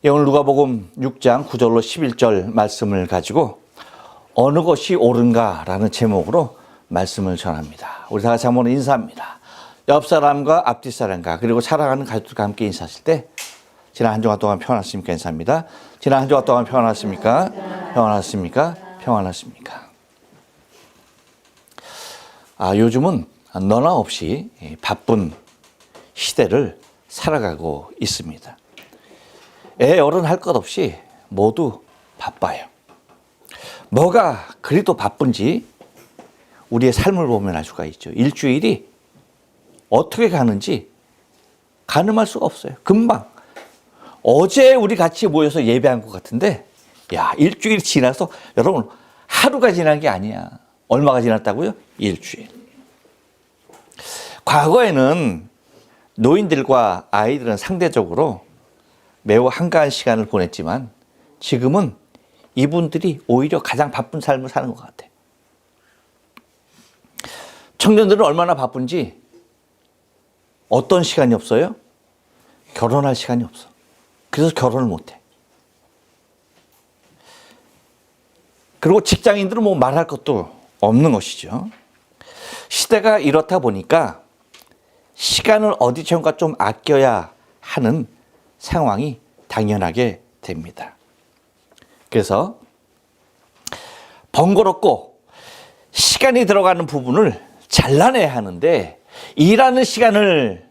오늘 누가복음 6장 9절로 11절 말씀을 가지고 어느 것이 옳은가라는 제목으로 말씀을 전합니다. 우리 다 같이 한번 인사합니다. 옆 사람과 앞뒤 사람과 그리고 사랑하는 가족들과 함께 인사하실 때 지난 한 주간 동안 평안하셨습니까? 인사합니다. 지난 한 주간 동안 평안하셨습니까? 평안하셨습니까? 평안하십니까? 요즘은 너나 없이 바쁜 시대를 살아가고 있습니다. 어른 할 것 없이 모두 바빠요. 뭐가 그리도 바쁜지 우리의 삶을 보면 알 수가 있죠. 일주일이 어떻게 가는지 가늠할 수가 없어요. 금방. 어제 우리 같이 모여서 예배한 것 같은데, 일주일 지나서, 여러분, 하루가 지난 게 아니야. 얼마가 지났다고요? 일주일. 과거에는 노인들과 아이들은 상대적으로 매우 한가한 시간을 보냈지만 지금은 이분들이 오히려 가장 바쁜 삶을 사는 것 같아요. 청년들은 얼마나 바쁜지 어떤 시간이 없어요? 결혼할 시간이 없어. 그래서 결혼을 못해. 그리고 직장인들은 뭐 말할 것도 없는 것이죠. 시대가 이렇다 보니까 시간을 어디선가 좀 아껴야 하는 상황이 당연하게 됩니다. 그래서 번거롭고 시간이 들어가는 부분을 잘라내야 하는데 일하는 시간을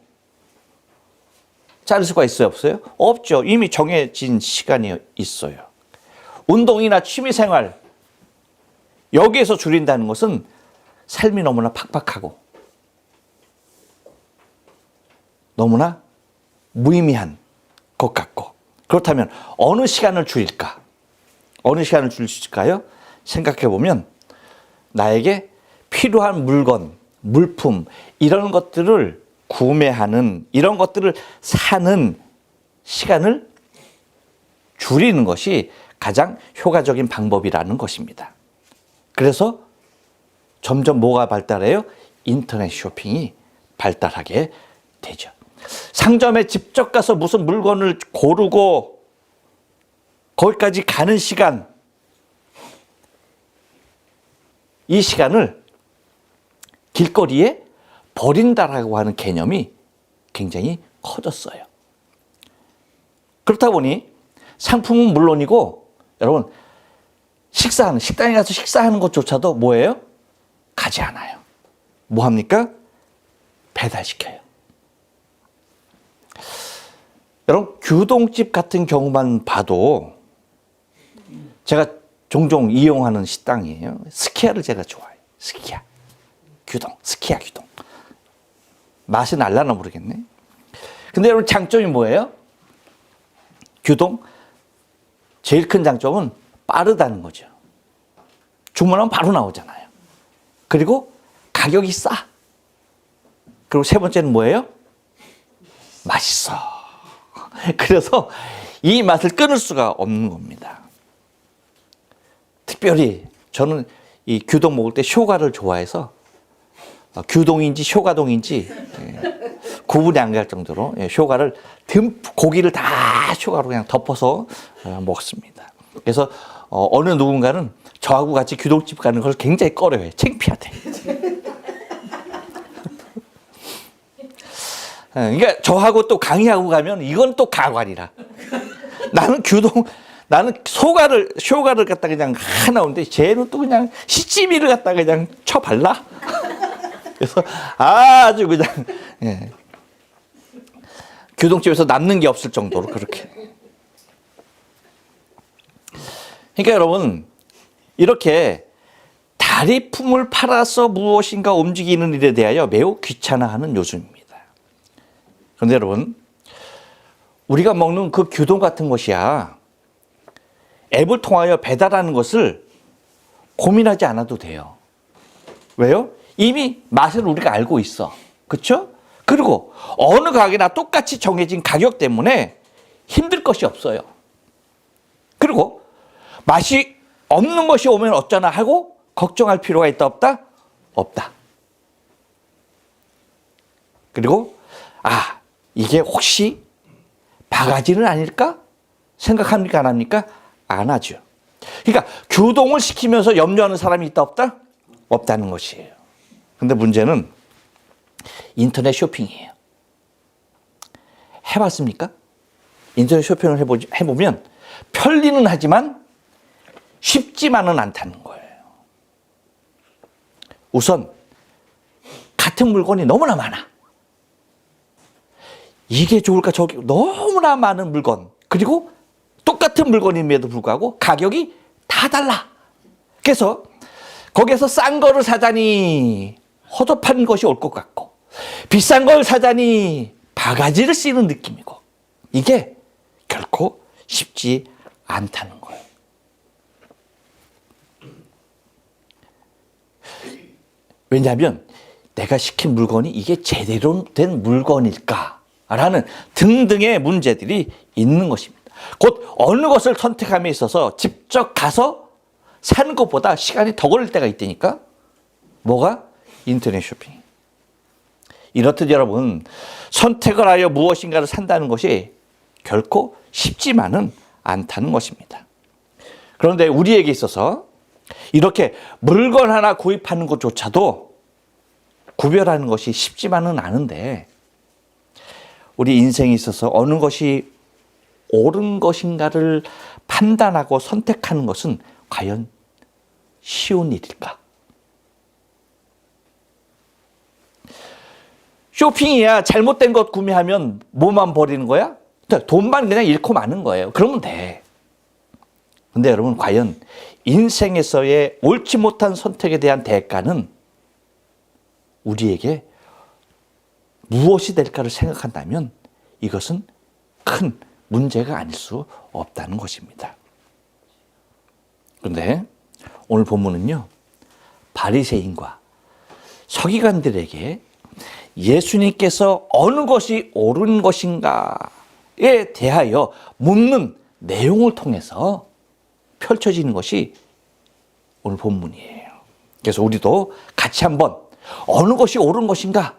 자를 수가 있어요? 없어요? 없죠. 이미 정해진 시간이 있어요. 운동이나 취미생활 여기에서 줄인다는 것은 삶이 너무나 팍팍하고 너무나 무의미한 것 같고, 그렇다면 어느 시간을 줄일까? 어느 시간을 줄일 수 있을까요? 생각해 보면 나에게 필요한 물건, 물품 이런 것들을 구매하는, 이런 것들을 사는 시간을 줄이는 것이 가장 효과적인 방법이라는 것입니다. 그래서 점점 뭐가 발달해요? 인터넷 쇼핑이 발달하게 되죠. 상점에 직접 가서 무슨 물건을 고르고 거기까지 가는 시간, 이 시간을 길거리에 버린다라고 하는 개념이 굉장히 커졌어요. 그렇다 보니 상품은 물론이고 여러분 식당에 가서 식사하는 것조차도 뭐예요? 가지 않아요. 뭐 합니까? 배달시켜요. 여러분 규동집 같은 경우만 봐도 제가 종종 이용하는 식당이에요. 스키야를 제가 좋아해요. 스키야. 규동. 스키야 규동. 맛은 알라나 모르겠네. 근데 여러분 장점이 뭐예요? 규동 제일 큰 장점은 빠르다는 거죠. 주문하면 바로 나오잖아요. 그리고 가격이 싸. 그리고 세 번째는 뭐예요? 맛있어. 그래서 이 맛을 끊을 수가 없는 겁니다. 특별히 저는 이 규동 먹을 때 쇼가를 좋아해서 규동인지 쇼가동인지 구분이 안 갈 정도로 쇼가를 고기를 다 쇼가로 그냥 덮어서 먹습니다. 그래서 어느 누군가는 저하고 같이 규동집 가는 걸 굉장히 꺼려해요. 창피하대. 그러니까 저하고 또 강의하고 가면 이건 또 가관이라. 나는 쇼가를 갖다 그냥 하나 오는데 쟤는 또 그냥 시치미를 갖다 그냥 쳐 발라. 그래서 아주 그냥 규동집에서 남는 게 없을 정도로 그렇게. 그러니까 여러분 이렇게 다리품을 팔아서 무엇인가 움직이는 일에 대하여 매우 귀찮아하는 요즘입니다. 그런데 여러분 우리가 먹는 그 규동 같은 것이야 앱을 통하여 배달하는 것을 고민하지 않아도 돼요. 왜요? 이미 맛을 우리가 알고 있어. 그렇죠? 그리고 어느 가게나 똑같이 정해진 가격 때문에 힘들 것이 없어요. 그리고 맛이 없는 것이 오면 어쩌나 하고 걱정할 필요가 있다 없다? 없다. 그리고 이게 혹시 바가지는 아닐까? 생각합니까? 안 합니까? 안 하죠. 그러니까 교동을 시키면서 염려하는 사람이 있다 없다? 없다는 것이에요. 근데 문제는 인터넷 쇼핑이에요. 해봤습니까? 인터넷 쇼핑을 해보면 편리는 하지만 쉽지만은 않다는 거예요. 우선 같은 물건이 너무나 많아. 이게 좋을까 저게 너무나 많은 물건, 그리고 똑같은 물건임에도 불구하고 가격이 다 달라. 그래서 거기에서 싼 거를 사자니 허접한 것이 올 것 같고, 비싼 걸 사자니 바가지를 씌는 느낌이고, 이게 결코 쉽지 않다는 거예요. 왜냐하면 내가 시킨 물건이 이게 제대로 된 물건일까라는 등등의 문제들이 있는 것입니다. 곧 어느 것을 선택함에 있어서 직접 가서 사는 것보다 시간이 더 걸릴 때가 있다니까. 뭐가? 인터넷 쇼핑. 이렇듯 여러분, 선택을 하여 무엇인가를 산다는 것이 결코 쉽지만은 않다는 것입니다. 그런데 우리에게 있어서 이렇게 물건 하나 구입하는 것조차도 구별하는 것이 쉽지만은 않은데, 우리 인생에 있어서 어느 것이 옳은 것인가를 판단하고 선택하는 것은 과연 쉬운 일일까? 쇼핑이야 잘못된 것 구매하면 뭐만 버리는 거야? 돈만 그냥 잃고 마는 거예요. 그러면 돼. 근데 여러분, 과연 인생에서의 옳지 못한 선택에 대한 대가는 우리에게 무엇이 될까를 생각한다면 이것은 큰 문제가 아닐 수 없다는 것입니다. 그런데 오늘 본문은요, 바리새인과 서기관들에게 예수님께서 어느 것이 옳은 것인가에 대하여 묻는 내용을 통해서 펼쳐지는 것이 오늘 본문이에요. 그래서 우리도 같이 한번 어느 것이 옳은 것인가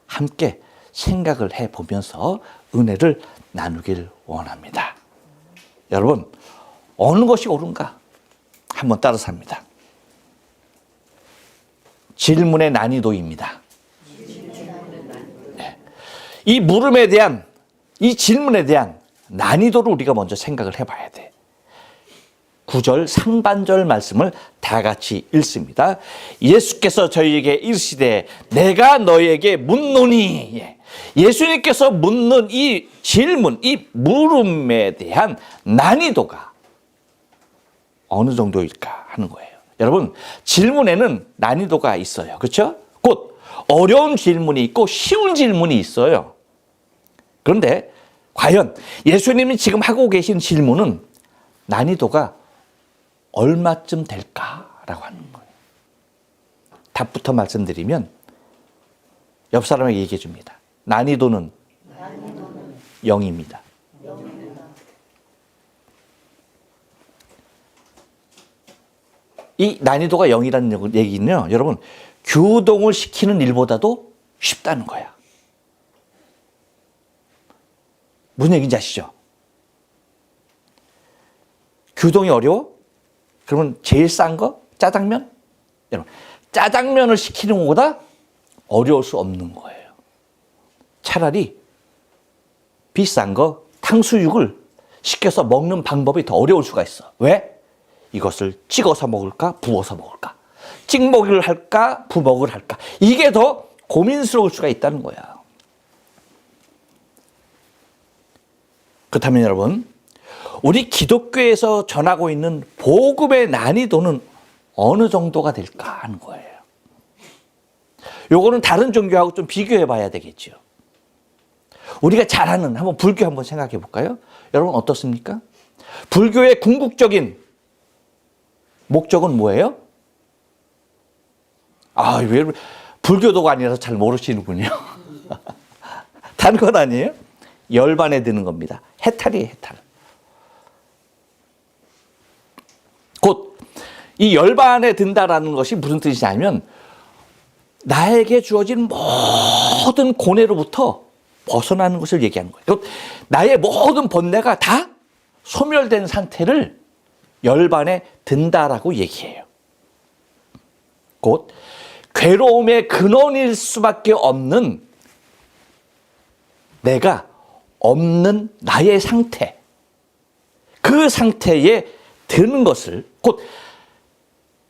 함께 생각을 해보면서 은혜를 나누길 원합니다. 여러분, 어느 것이 옳은가 한번 따라서 합니다. 질문의 난이도입니다. 네. 이 물음에 대한, 이 질문에 대한 난이도를 우리가 먼저 생각을 해봐야 돼. 9절 상반절 말씀을 다 같이 읽습니다. 예수께서 저희에게 이르시되 내가 너에게 묻노니, 예수님께서 묻는 이 질문, 이 물음에 대한 난이도가 어느 정도일까 하는 거예요. 여러분, 질문에는 난이도가 있어요. 그렇죠? 곧 어려운 질문이 있고 쉬운 질문이 있어요. 그런데 과연 예수님이 지금 하고 계신 질문은 난이도가 얼마쯤 될까라고 하는 거예요. 답부터 말씀드리면 옆 사람에게 얘기해 줍니다. 난이도는 0입니다. 이 난이도가 0이라는 얘기는요, 여러분, 교동을 시키는 일보다도 쉽다는 거야. 무슨 얘기인지 아시죠? 교동이 어려워? 그러면 제일 싼 거? 짜장면? 여러분, 짜장면을 시키는 것보다 어려울 수 없는 거예요. 차라리 비싼 거, 탕수육을 시켜서 먹는 방법이 더 어려울 수가 있어. 왜? 이것을 찍어서 먹을까? 부어서 먹을까? 찍먹이를 할까? 부먹을 할까? 이게 더 고민스러울 수가 있다는 거야. 그렇다면 여러분, 우리 기독교에서 전하고 있는 복음의 난이도는 어느 정도가 될까 하는 거예요. 요거는 다른 종교하고 좀 비교해 봐야 되겠죠. 우리가 잘 아는, 한번 불교 한번 생각해 볼까요? 여러분 어떻습니까? 불교의 궁극적인 목적은 뭐예요? 왜 불교도가 아니라서 잘 모르시는군요. 다른 건 아니에요? 열반에 드는 겁니다. 해탈이에요, 해탈. 곧 이 열반에 든다라는 것이 무슨 뜻이냐면, 나에게 주어진 모든 고뇌로부터 벗어나는 것을 얘기하는 거예요. 나의 모든 번뇌가 다 소멸된 상태를 열반에 든다라고 얘기해요. 곧 괴로움의 근원일 수밖에 없는 내가 없는 나의 상태, 그 상태에 드는 것을 곧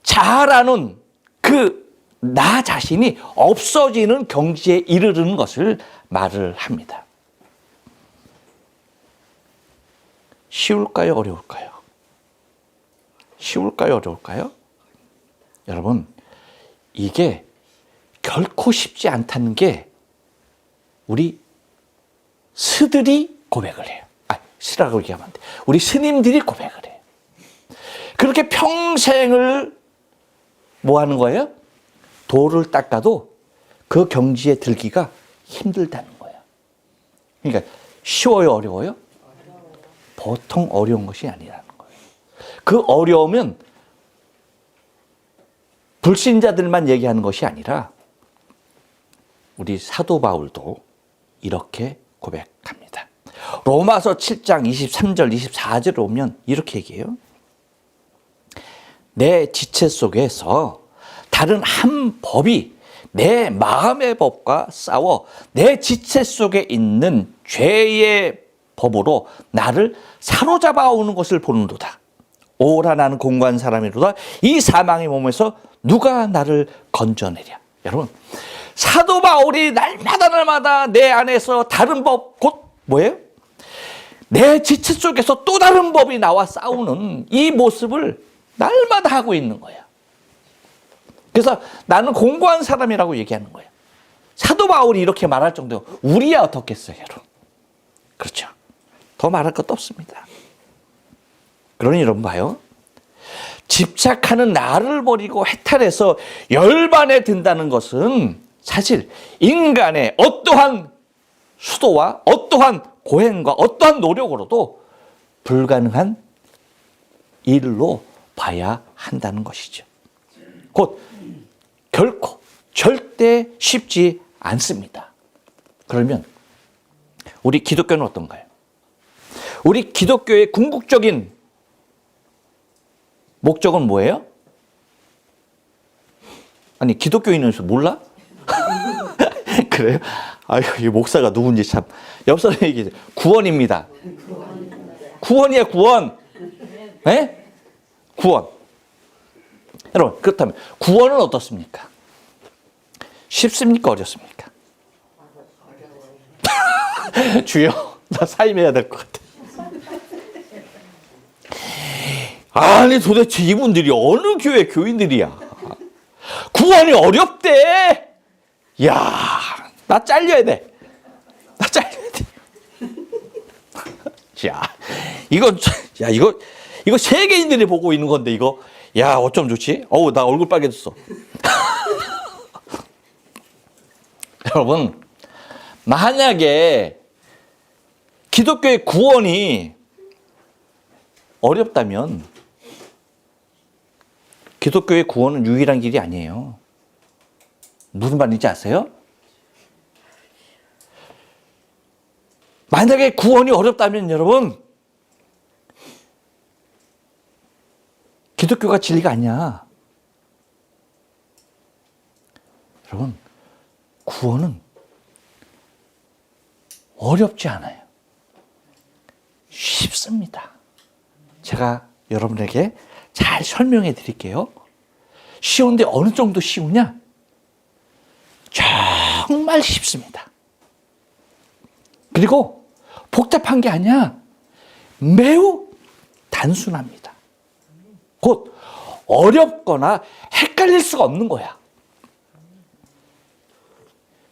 자아라는 그 나 자신이 없어지는 경지에 이르르는 것을 말을 합니다. 쉬울까요? 어려울까요? 쉬울까요? 어려울까요? 여러분, 이게 결코 쉽지 않다는 게 우리 스들이 고백을 해요. 스라고 얘기하면 안 돼. 우리 스님들이 고백을 해요. 그렇게 평생을 뭐 하는 거예요? 돌을 닦아도 그 경지에 들기가 힘들다는 거예요. 그러니까 쉬워요? 어려워요? 보통 어려운 것이 아니라는 거예요. 그 어려움은 불신자들만 얘기하는 것이 아니라 우리 사도 바울도 이렇게 고백합니다. 로마서 7장 23절 24절에 오면 이렇게 얘기해요. 내 지체 속에서 다른 한 법이 내 마음의 법과 싸워 내 지체 속에 있는 죄의 법으로 나를 사로잡아 오는 것을 보는도다. 오라 나는 공고한 사람이로다. 이 사망의 몸에서 누가 나를 건져내랴. 여러분, 사도 바울이 날마다 내 안에서 다른 법, 곧 뭐예요? 내 지체 속에서 또 다른 법이 나와 싸우는 이 모습을 날마다 하고 있는 거야. 그래서 나는 공고한 사람이라고 얘기하는 거예요. 사도 바울이 이렇게 말할 정도로 우리야 어떻겠어요, 여러분? 그렇죠. 더 말할 것도 없습니다. 그러니 여러분 봐요. 집착하는 나를 버리고 해탈해서 열반에 든다는 것은 사실 인간의 어떠한 수도와 어떠한 고행과 어떠한 노력으로도 불가능한 일로 봐야 한다는 것이죠. 곧 결코 절대 쉽지 않습니다. 그러면 우리 기독교는 어떤가요? 우리 기독교의 궁극적인 목적은 뭐예요? 아니, 기독교인은 몰라? 그래요? 아유, 이 목사가 누군지 참. 옆 사람이 얘기해. 구원입니다. 구원이야, 구원. 네? 구원. 여러분, 그렇다면 구원은 어떻습니까? 쉽습니까? 어렵습니까? 주여, 나 사임해야 될 것 같아. 아니, 도대체 이분들이 어느 교회 교인들이야? 구원이 어렵대. 야, 나 잘려야 돼. 나 잘려야 돼. 이거 세계인들이 보고 있는 건데, 이거. 야, 어쩜 좋지? 어우, 나 얼굴 빨개졌어. 여러분, 만약에 기독교의 구원이 어렵다면 기독교의 구원은 유일한 길이 아니에요. 무슨 말인지 아세요? 만약에 구원이 어렵다면 여러분, 기독교가 진리가 아니야. 여러분, 구원은 어렵지 않아요. 쉽습니다. 제가 여러분에게 잘 설명해 드릴게요. 쉬운데 어느 정도 쉬우냐? 정말 쉽습니다. 그리고 복잡한 게 아니야. 매우 단순합니다. 곧 어렵거나 헷갈릴 수가 없는 거야.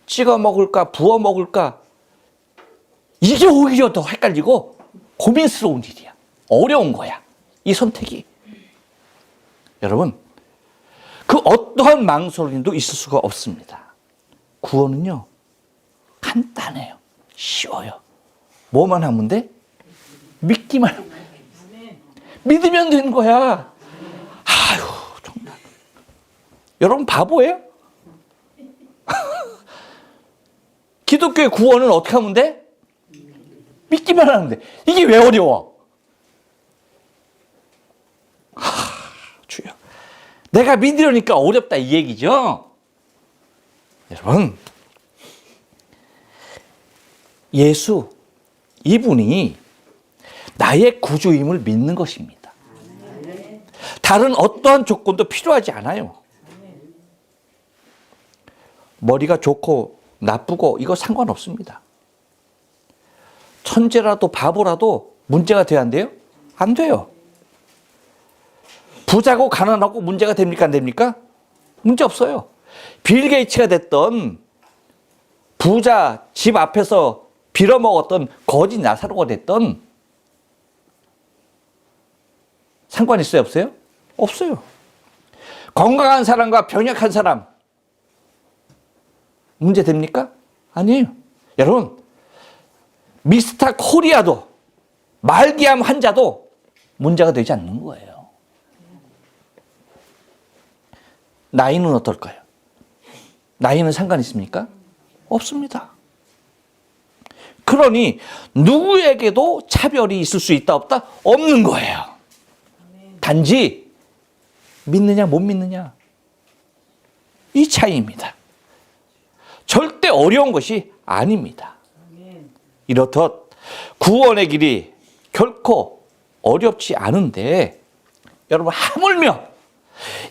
찍어 먹을까 부어 먹을까, 이게 오히려 더 헷갈리고 고민스러운 일이야. 어려운 거야, 이 선택이. 여러분, 그 어떠한 망설임도 있을 수가 없습니다. 구원은요, 간단해요. 쉬워요. 뭐만 하면 돼? 믿기만 하면 돼. 믿으면 되는 거야. 아유, 정말. 여러분 바보예요? 기독교의 구원은 어떻게 하면 돼? 믿기만 하면 돼. 이게 왜 어려워? 주여, 내가 믿으려니까 어렵다 이 얘기죠. 여러분, 예수 이분이 나의 구주임을 믿는 것입니다. 다른 어떠한 조건도 필요하지 않아요. 머리가 좋고 나쁘고 이거 상관없습니다. 천재라도 바보라도 문제가 돼야 안 돼요? 안 돼요. 부자고 가난하고 문제가 됩니까? 안 됩니까? 문제 없어요. 빌 게이츠가 됐던, 부자 집 앞에서 빌어먹었던 거지 나사로가 됐던, 상관 있어요? 없어요? 없어요. 건강한 사람과 병약한 사람 문제 됩니까? 아니에요. 여러분, 미스터 코리아도, 말기암 환자도 문제가 되지 않는 거예요. 나이는 어떨까요? 나이는 상관 있습니까? 없습니다. 그러니 누구에게도 차별이 있을 수 있다 없다? 없는 거예요. 단지 믿느냐 못 믿느냐, 이 차이입니다. 절대 어려운 것이 아닙니다. 이렇듯 구원의 길이 결코 어렵지 않은데, 여러분, 하물며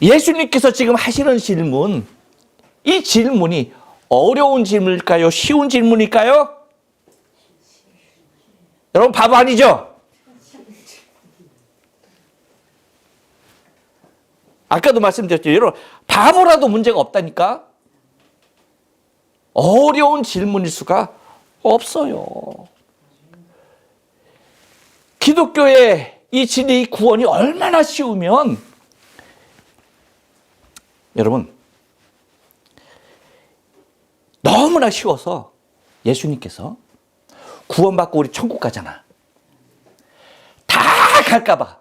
예수님께서 지금 하시는 질문, 이 질문이 어려운 질문일까요? 쉬운 질문일까요? 여러분, 바보 아니죠? 아까도 말씀드렸죠. 여러분, 바보라도 문제가 없다니까? 어려운 질문일 수가 없어요. 기독교의 이 진리, 이 구원이 얼마나 쉬우면, 여러분, 너무나 쉬워서 예수님께서 구원받고 우리 천국 가잖아. 다 갈까봐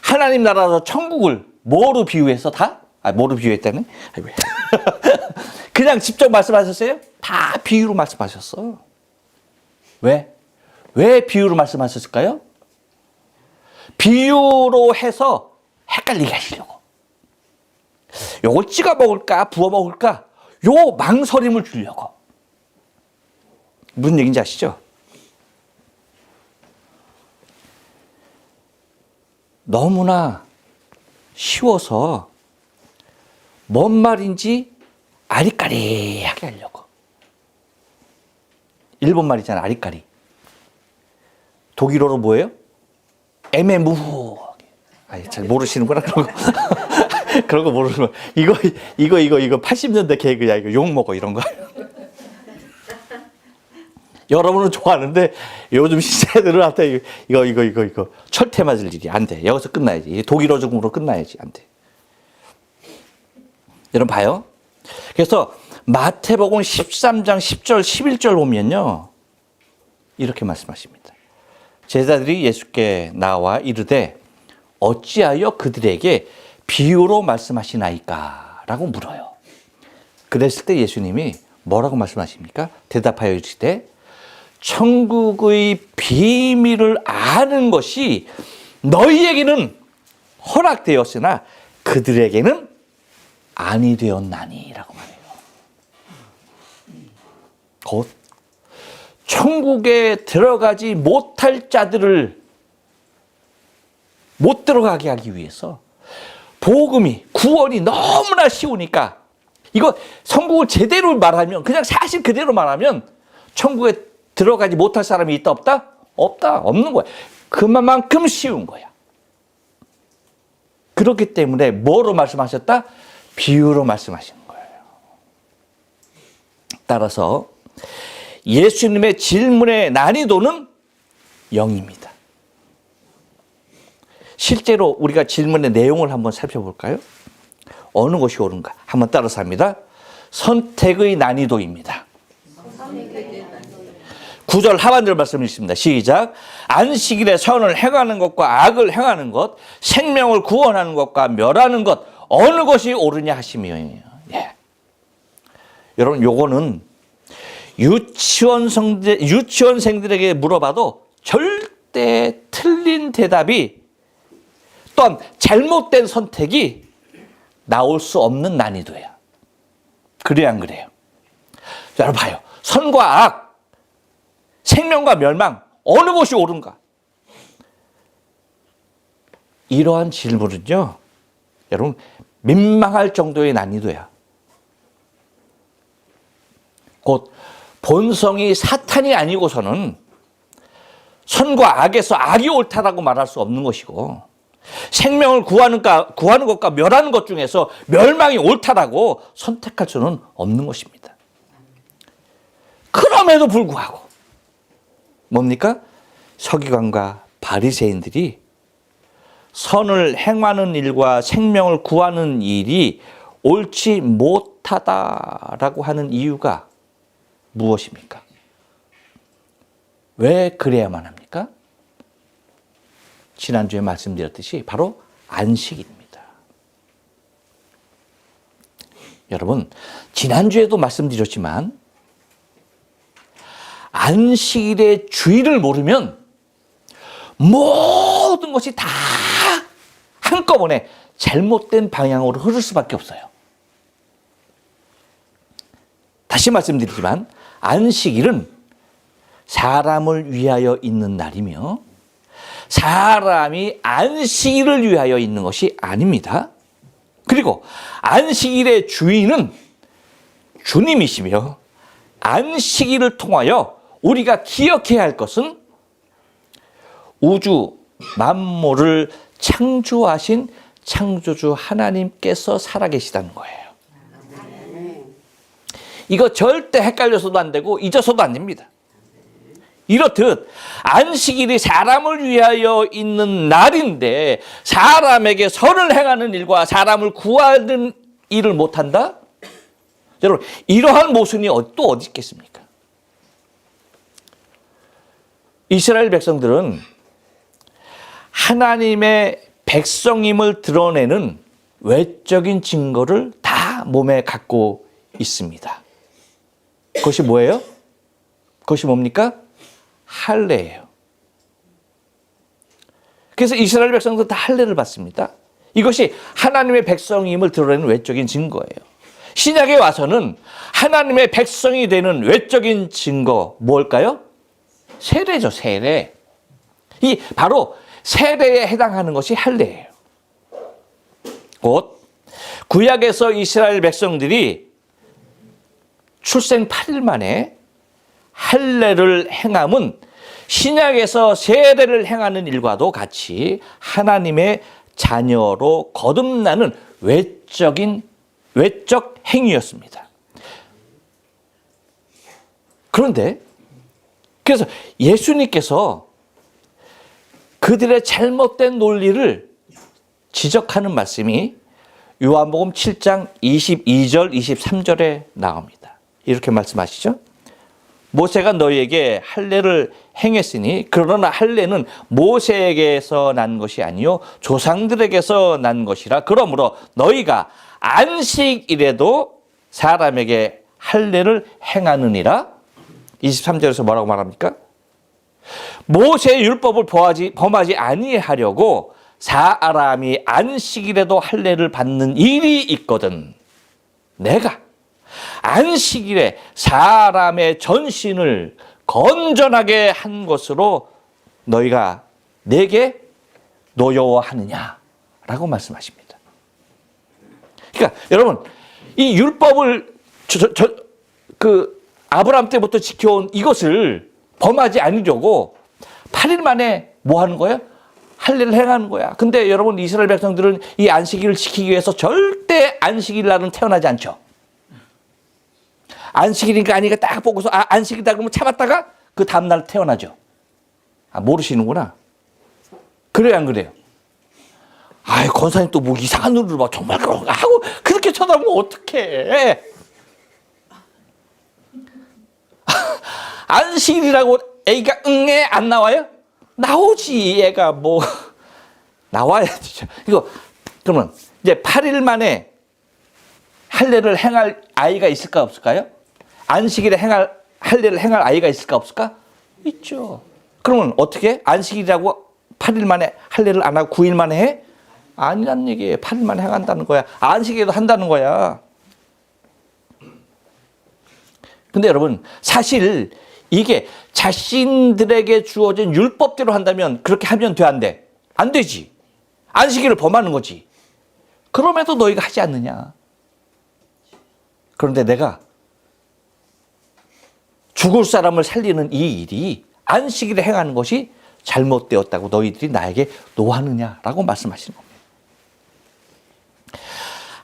하나님 나라에서 천국을 뭐로 비유해서 다? 뭐로 비유했다네? 그냥 직접 말씀하셨어요? 다 비유로 말씀하셨어. 왜? 왜 비유로 말씀하셨을까요? 비유로 해서 헷갈리게 하시려고. 요걸 찍어 먹을까 부어 먹을까, 요 망설임을 주려고. 무슨 얘기인지 아시죠? 너무나 쉬워서 뭔 말인지 아리까리하게 하려고. 일본 말이잖아, 아리까리. 독일어로 뭐예요? 애매무호하게. 잘 모르시는구나, 그런 거. 그런 거 모르는 거. 이거 80년대 개그야. 이거 욕먹어, 이런 거. 여러분은 좋아하는데 요즘 시세들한테 이거 철퇴 맞을 일이 안 돼. 여기서 끝나야지. 독일어 중으로 끝나야지. 안 돼. 여러분 봐요. 그래서 마태복음 13장 10절 11절 보면요, 이렇게 말씀하십니다. 제자들이 예수께 나와 이르되 어찌하여 그들에게 비유로 말씀하시나이까? 라고 물어요. 그랬을 때 예수님이 뭐라고 말씀하십니까? 대답하여 이르시되 천국의 비밀을 아는 것이 너희에게는 허락되었으나 그들에게는 아니 되었나니 라고 말해요. 곧 천국에 들어가지 못할 자들을 못 들어가게 하기 위해서 복음이, 구원이 너무나 쉬우니까, 이거 천국을 제대로 말하면, 그냥 사실 그대로 말하면 천국에 들어가지 못할 사람이 있다 없다? 없다. 없는 거야. 그만큼 쉬운 거야. 그렇기 때문에 뭐로 말씀하셨다? 비유로 말씀하신 거예요. 따라서 예수님의 질문의 난이도는 0입니다. 실제로 우리가 질문의 내용을 한번 살펴볼까요? 어느 것이 옳은가? 한번 따라서 합니다. 선택의 난이도입니다. 9절 하반절 말씀 읽습니다. 시작. 안식일에 선을 행하는 것과 악을 행하는 것, 생명을 구원하는 것과 멸하는 것, 어느 것이 옳으냐 하시며. 예. 여러분, 요거는 유치원생들에게 물어봐도 절대 틀린 대답이 또한 잘못된 선택이 나올 수 없는 난이도야. 그래야 안 그래요? 여러분 봐요. 선과 악, 생명과 멸망, 어느 것이 옳은가? 이러한 질문은요, 여러분, 민망할 정도의 난이도야. 곧 본성이 사탄이 아니고서는 선과 악에서 악이 옳다라고 말할 수 없는 것이고, 생명을 구하는 것과 멸하는 것 중에서 멸망이 옳다라고 선택할 수는 없는 것입니다. 그럼에도 불구하고 뭡니까? 서기관과 바리새인들이 선을 행하는 일과 생명을 구하는 일이 옳지 못하다라고 하는 이유가 무엇입니까? 왜 그래야만 합니까? 지난주에 말씀드렸듯이 바로 안식일입니다. 여러분, 지난주에도 말씀드렸지만 안식일의 주의를 모르면 모든 것이 다 한꺼번에 잘못된 방향으로 흐를 수밖에 없어요. 다시 말씀드리지만 안식일은 사람을 위하여 있는 날이며 사람이 안식일을 위하여 있는 것이 아닙니다. 그리고 안식일의 주인은 주님이시며 안식일을 통하여 우리가 기억해야 할 것은 우주 만물을 창조하신 창조주 하나님께서 살아계시다는 거예요. 이거 절대 헷갈려서도 안 되고 잊어서도 안 됩니다. 이렇듯 안식일이 사람을 위하여 있는 날인데 사람에게 선을 행하는 일과 사람을 구하는 일을 못한다? 여러분, 이러한 모순이 또 어디 있겠습니까? 이스라엘 백성들은 하나님의 백성임을 드러내는 외적인 증거를 다 몸에 갖고 있습니다. 그것이 뭐예요? 그것이 뭡니까? 할례예요. 그래서 이스라엘 백성도 다 할례를 받습니다. 이것이 하나님의 백성임을 드러내는 외적인 증거예요. 신약에 와서는 하나님의 백성이 되는 외적인 증거 뭘까요? 세례죠, 세례. 이 바로 세례에 해당하는 것이 할례예요. 곧 구약에서 이스라엘 백성들이 출생 8일 만에 할례를 행함은 신약에서 세례를 행하는 일과도 같이 하나님의 자녀로 거듭나는 외적 행위였습니다. 그런데 그래서 예수님께서 그들의 잘못된 논리를 지적하는 말씀이 요한복음 7장 22절 23절에 나옵니다. 이렇게 말씀하시죠. 모세가 너희에게 할례를 행했으니 그러나 할례는 모세에게서 난 것이 아니요 조상들에게서 난 것이라. 그러므로 너희가 안식일에도 사람에게 할례를 행하느니라. 23절에서 뭐라고 말합니까? 모세의 율법을 범하지 아니하려고 사람이 안식일에도 할례를 받는 일이 있거든. 내가 안식일에 사람의 전신을 건전하게 한 것으로 너희가 내게 노여워하느냐라고 말씀하십니다. 그러니까 여러분, 이 율법을 아브라함 때부터 지켜온 이것을 범하지 않으려고 8일 만에 뭐 하는 거예요? 할례를 행하는 거야. 근데 여러분, 이스라엘 백성들은 이 안식일을 지키기 위해서 절대 안식일 날은 태어나지 않죠. 안식일인가 아니가 딱 보고서 안식일이다 그러면 참았다가 그 다음날 태어나죠. 모르시는구나. 그래요, 안 그래요? 권사님 또 뭐 이상한 눈으로 봐. 정말 그런가 하고 그렇게 쳐다보면 어떡해. 안식일이라고 애가 응애 안 나와요? 나오지. 애가 뭐 나와야죠. 이거 그러면 이제 8일 만에 할례를 행할 아이가 있을까 없을까요? 안식일에 할례를 행할 아이가 있을까 없을까? 있죠. 그러면 어떻게? 안식일이라고 8일 만에 할례를 안 하고 9일 만에 해? 아니란 얘기예요. 8일 만에 행한다는 거야. 안식일에도 한다는 거야. 근데 여러분, 사실 이게 자신들에게 주어진 율법대로 한다면 그렇게 하면 돼, 안 돼? 안 되지. 안식일을 범하는 거지. 그럼에도 너희가 하지 않느냐. 그런데 내가 죽을 사람을 살리는 이 일이 안식일에 행하는 것이 잘못되었다고 너희들이 나에게 노하느냐라고 말씀하시는 겁니다.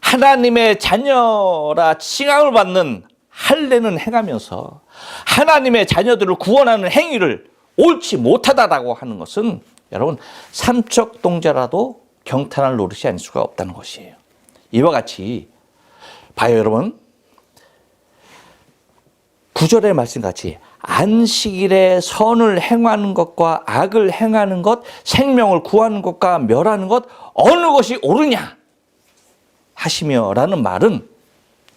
하나님의 자녀라 칭함을 받는 할례는 행하면서 하나님의 자녀들을 구원하는 행위를 옳지 못하다라고 하는 것은 여러분 삼척동자라도 경탄할 노릇이 아닐 수가 없다는 것이에요. 이와 같이 봐요 여러분. 9절의 말씀같이 안식일에 선을 행하는 것과 악을 행하는 것, 생명을 구하는 것과 멸하는 것 어느 것이 옳으냐 하시며 라는 말은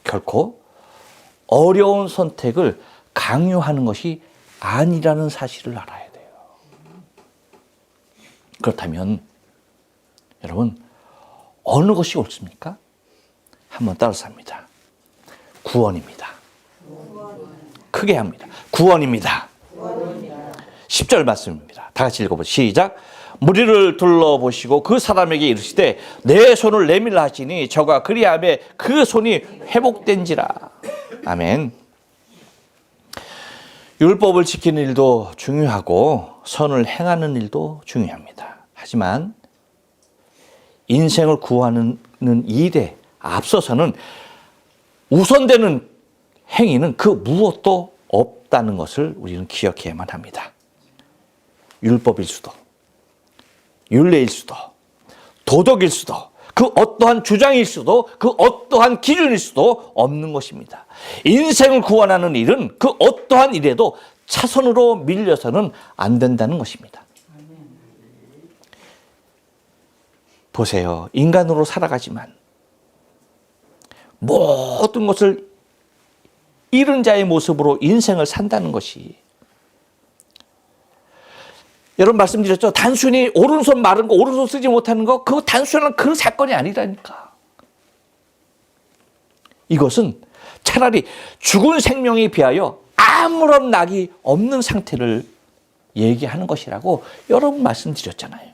결코 어려운 선택을 강요하는 것이 아니라는 사실을 알아야 돼요. 그렇다면 여러분 어느 것이 옳습니까? 한번 따라서 합니다. 구원입니다. 크게 합니다. 구원입니다. 10절 말씀입니다. 다 같이 읽어보시죠. 시작. 무리를 둘러보시고 그 사람에게 이르시되 내 손을 내밀라 하시니 저가 그리하매 그 손이 회복된지라. 아멘. 율법을 지키는 일도 중요하고 선을 행하는 일도 중요합니다. 하지만 인생을 구하는 일에 앞서서는 우선되는 행위는 그 무엇도 없다는 것을 우리는 기억해야만 합니다. 율법일 수도, 율례일 수도, 도덕일 수도, 그 어떠한 주장일 수도, 그 어떠한 기준일 수도 없는 것입니다. 인생을 구원하는 일은 그 어떠한 일에도 차선으로 밀려서는 안 된다는 것입니다. 보세요. 인간으로 살아가지만 모든 것을 잃은 자의 모습으로 인생을 산다는 것이 여러분 말씀드렸죠. 단순히 오른손 마른 거, 오른손 쓰지 못하는 거, 그거 단순한 그런 사건이 아니라니까. 이것은 차라리 죽은 생명에 비하여 아무런 낙이 없는 상태를 얘기하는 것이라고 여러 번 말씀드렸잖아요.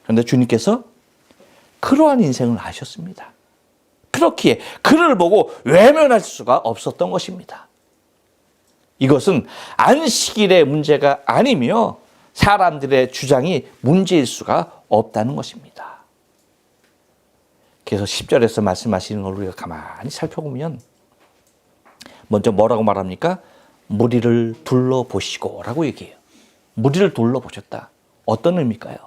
그런데 주님께서 그러한 인생을 하셨습니다. 그렇기에 그를 보고 외면할 수가 없었던 것입니다. 이것은 안식일의 문제가 아니며 사람들의 주장이 문제일 수가 없다는 것입니다. 그래서 10절에서 말씀하시는 걸 우리가 가만히 살펴보면 먼저 뭐라고 말합니까? 무리를 둘러보시고 라고 얘기해요. 무리를 둘러보셨다. 어떤 의미일까요?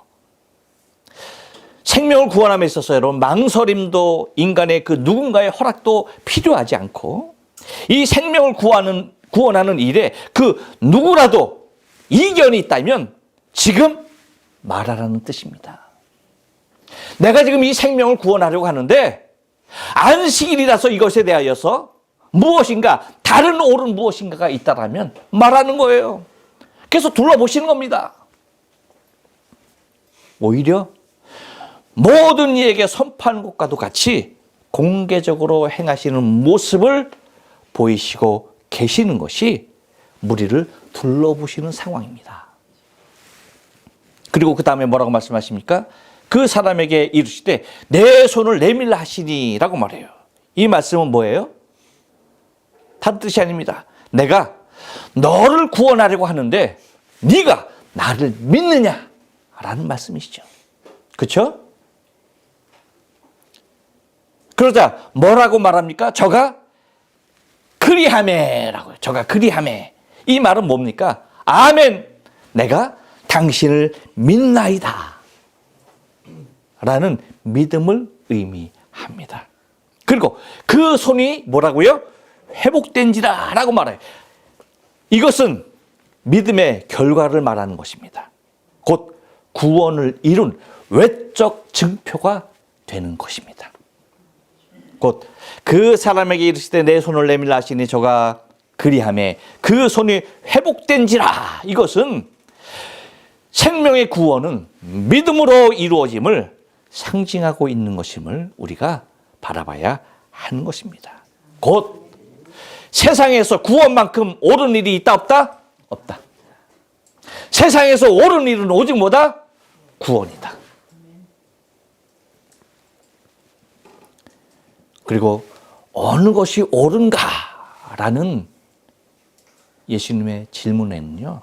생명을 구원함에 있어서 여러분 망설임도 인간의 그 누군가의 허락도 필요하지 않고 이 생명을 구원하는 일에 그 누구라도 이견이 있다면 지금 말하라는 뜻입니다. 내가 지금 이 생명을 구원하려고 하는데 안식일이라서 이것에 대하여서 무엇인가 다른 옳은 무엇인가가 있다라면 말하는 거예요. 그래서 둘러보시는 겁니다. 오히려 모든 이에게 선포하는 것과도 같이 공개적으로 행하시는 모습을 보이시고 계시는 것이 무리를 둘러보시는 상황입니다. 그리고 그 다음에 뭐라고 말씀하십니까? 그 사람에게 이르시되 내 손을 내밀라 하시니 라고 말해요. 이 말씀은 뭐예요? 다른 뜻이 아닙니다. 내가 너를 구원하려고 하는데 네가 나를 믿느냐? 라는 말씀이시죠. 그렇죠? 그러자 뭐라고 말합니까? 저가 그리하매라고요. 저가 그리하매. 이 말은 뭡니까? 아멘. 내가 당신을 믿나이다. 라는 믿음을 의미합니다. 그리고 그 손이 뭐라고요? 회복된지라 라고 말해요. 이것은 믿음의 결과를 말하는 것입니다. 곧 구원을 이룬 외적 증표가 되는 것입니다. 곧 그 사람에게 이르시되 내 손을 내밀라 하시니 저가 그리하매 그 손이 회복된지라. 이것은 생명의 구원은 믿음으로 이루어짐을 상징하고 있는 것임을 우리가 바라봐야 하는 것입니다. 곧 세상에서 구원만큼 옳은 일이 있다 없다? 없다. 세상에서 옳은 일은 오직 뭐다? 구원이다. 그리고 어느 것이 옳은가라는 예수님의 질문에는요,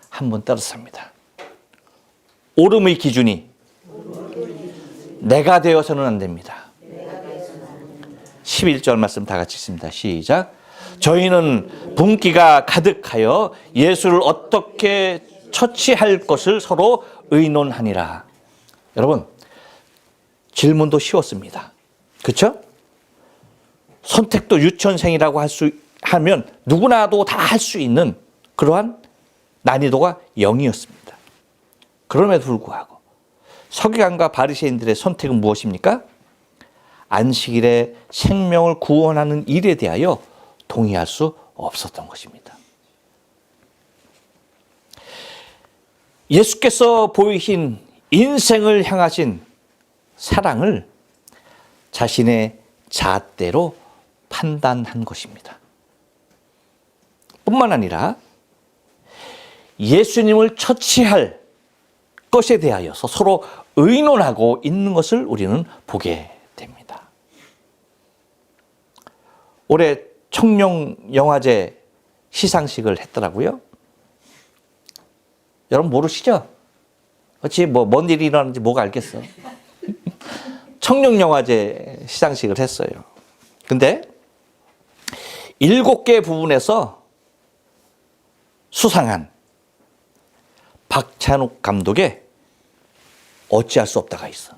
한번 따라삽니다. 옳음의 기준이 내가 되어서는 안 됩니다. 11절 말씀 다 같이 읽습니다. 시작. 저희는 분기가 가득하여 예수를 어떻게 처치할 것을 서로 의논하니라. 여러분, 질문도 쉬웠습니다. 그렇죠? 선택도 유치원생이라고 하면 누구나도 다 할 수 있는 그러한 난이도가 0이었습니다. 그럼에도 불구하고 서기관과 바리새인들의 선택은 무엇입니까? 안식일에 생명을 구원하는 일에 대하여 동의할 수 없었던 것입니다. 예수께서 보이신 인생을 향하신 사랑을 자신의 잣대로 판단한 것입니다. 뿐만 아니라 예수님을 처치할 것에 대하여서 서로 의논하고 있는 것을 우리는 보게 됩니다. 올해 청룡영화제 시상식을 했더라고요. 여러분 모르시죠? 어찌 뭔 일이 일어나는지 뭐가 알겠어. 청룡영화제 시상식을 했어요. 근데 7개 부분에서 수상한 박찬욱 감독의 어찌할 수 없다가 있어.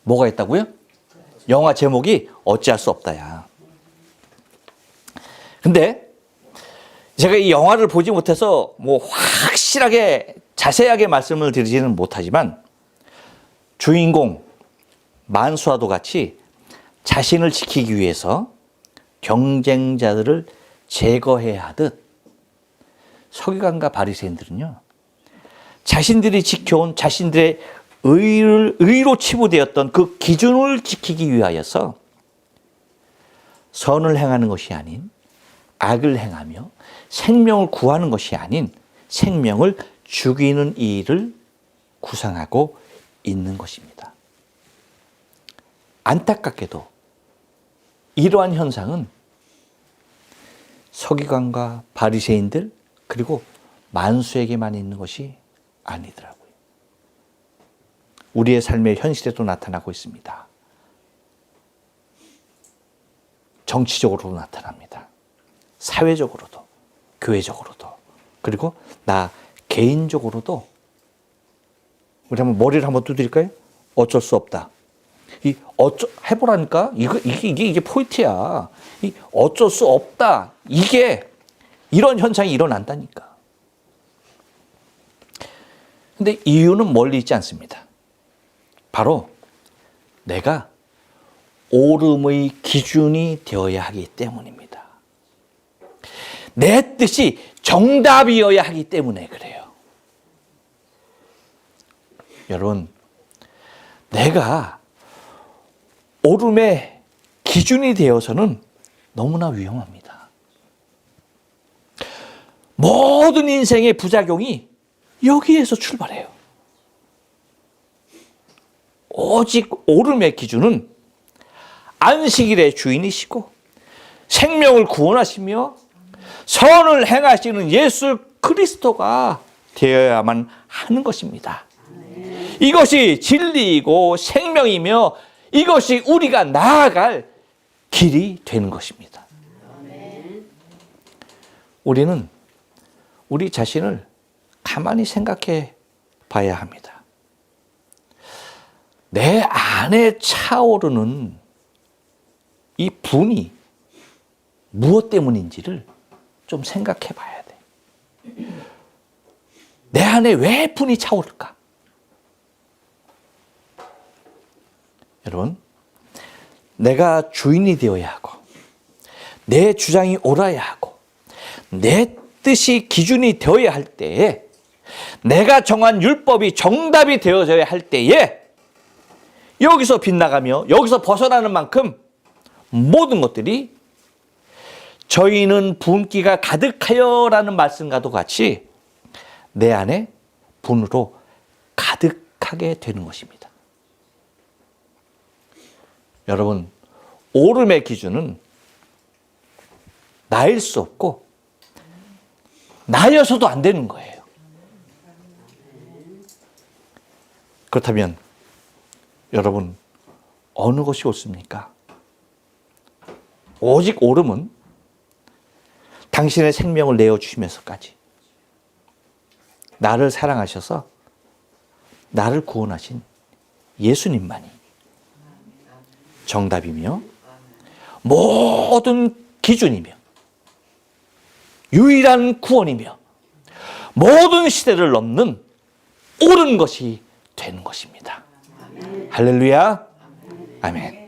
뭐가 있다고요? 영화 제목이 어찌할 수 없다야. 근데 제가 이 영화를 보지 못해서 뭐 확실하게 자세하게 말씀을 드리지는 못하지만 주인공 만수와도 같이 자신을 지키기 위해서 경쟁자들을 제거해야 하듯 서기관과 바리새인들은요, 자신들이 지켜온 자신들의 의로 치부되었던 그 기준을 지키기 위하여서 선을 행하는 것이 아닌 악을 행하며 생명을 구하는 것이 아닌 생명을 죽이는 일을 구상하고 있는 것입니다. 안타깝게도 이러한 현상은 서기관과 바리새인들 그리고 만수에게만 있는 것이 아니더라고요. 우리의 삶의 현실에도 나타나고 있습니다. 정치적으로도 나타납니다. 사회적으로도, 교회적으로도, 그리고 나 개인적으로도. 우리 한번 머리를 한번 두드릴까요? 어쩔 수 없다. 해보라니까? 이게 포인트야. 어쩔 수 없다. 이런 현상이 일어난다니까. 근데 이유는 멀리 있지 않습니다. 바로 내가 옳음의 기준이 되어야 하기 때문입니다. 내 뜻이 정답이어야 하기 때문에 그래요. 여러분, 내가 옳음의 기준이 되어서는 너무나 위험합니다. 모든 인생의 부작용이 여기에서 출발해요. 오직 옳음의 기준은 안식일의 주인이시고 생명을 구원하시며 선을 행하시는 예수 그리스도가 되어야만 하는 것입니다. 이것이 진리이고 생명이며 이것이 우리가 나아갈 길이 되는 것입니다. 우리는 우리 자신을 가만히 생각해 봐야 합니다. 내 안에 차오르는 이 분이 무엇 때문인지를 좀 생각해 봐야 돼. 내 안에 왜 분이 차오를까? 여러분, 내가 주인이 되어야 하고 내 주장이 옳아야 하고 내 뜻이 기준이 되어야 할 때에, 내가 정한 율법이 정답이 되어져야 할 때에 여기서 빗나가며 여기서 벗어나는 만큼 모든 것들이 저희는 분기가 가득하여 라는 말씀과도 같이 내 안에 분으로 가득하게 되는 것입니다. 여러분, 오름의 기준은 나일 수 없고 나여서도 안 되는 거예요. 그렇다면 여러분, 어느 것이 옳습니까? 오직 오름은 당신의 생명을 내어주시면서까지 나를 사랑하셔서 나를 구원하신 예수님만이 정답이며 모든 기준이며 유일한 구원이며 모든 시대를 넘는 옳은 것이 되는 것입니다. 할렐루야. 아멘.